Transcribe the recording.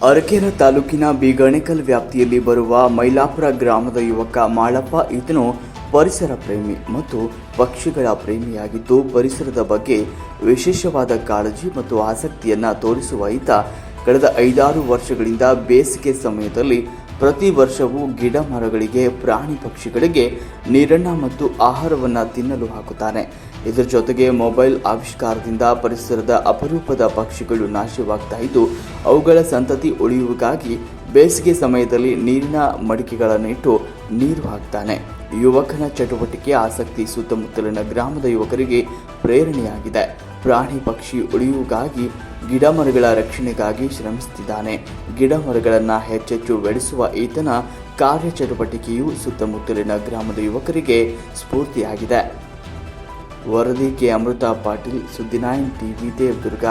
ಅರಕೆರೆ ತಾಲೂಕಿನ ಬಿಗಣೇಕಲ್ ವ್ಯಾಪ್ತಿಯಲ್ಲಿ ಬರುವ ಮೈಲಾಪುರ ಗ್ರಾಮದ ಯುವಕ ಮಾಳಪ್ಪ ಈತನು ಪರಿಸರ ಪ್ರೇಮಿ ಮತ್ತು ಪಕ್ಷಿಗಳ ಪ್ರೇಮಿಯಾಗಿದ್ದು ಪರಿಸರದ ಬಗ್ಗೆ ವಿಶೇಷವಾದ ಕಾಳಜಿ ಮತ್ತು ಆಸಕ್ತಿಯನ್ನು ತೋರಿಸುವ ಈತ ಕಳೆದ 5-6 ವರ್ಷಗಳಿಂದ ಬೇಸಿಗೆ ಸಮಯದಲ್ಲಿ ಪ್ರತಿ ವರ್ಷವೂ ಗಿಡ ಮರಗಳಿಗೆ ಪ್ರಾಣಿ ಪಕ್ಷಿಗಳಿಗೆ ನೀರನ್ನು ಮತ್ತು ಆಹಾರವನ್ನು ತಿನ್ನಲು ಹಾಕುತ್ತಾನೆ. ಇದರ ಜೊತೆಗೆ ಮೊಬೈಲ್ ಆವಿಷ್ಕಾರದಿಂದ ಪರಿಸರದ ಅಪರೂಪದ ಪಕ್ಷಿಗಳು ನಾಶವಾಗ್ತಾ ಇದ್ದು ಅವುಗಳ ಸಂತತಿ ಉಳಿಯುವಿಗಾಗಿ ಬೇಸಿಗೆ ಸಮಯದಲ್ಲಿ ನೀರಿನ ಮಡಿಕೆಗಳನ್ನಿಟ್ಟು ನೀರು ಹಾಕ್ತಾನೆ. ಯುವಕನ ಚಟುವಟಿಕೆ ಆಸಕ್ತಿ ಸುತ್ತಮುತ್ತಲಿನ ಗ್ರಾಮದ ಯುವಕರಿಗೆ ಪ್ರೇರಣೆಯಾಗಿದೆ. ಪ್ರಾಣಿ ಪಕ್ಷಿ ಉಳಿಯುವಿಗಾಗಿ ಗಿಡ ಮರಗಳ ರಕ್ಷಣೆಗಾಗಿ ಶ್ರಮಿಸುತ್ತಿದ್ದಾನೆ. ಗಿಡ ಮರಗಳನ್ನು ಹೆಚ್ಚೆಚ್ಚು ಬೆಳೆಸುವ ಈತನ ಕಾರ್ಯಚಟುವಟಿಕೆಯು ಸುತ್ತಮುತ್ತಲಿನ ಗ್ರಾಮದ ಯುವಕರಿಗೆ ಸ್ಫೂರ್ತಿಯಾಗಿದೆ. ವರದಿ ಕೆ ಅಮೃತ ಪಾಟೀಲ್, ಸುದ್ದಿ 9 ಟಿವಿ, ದೇವದುರ್ಗ.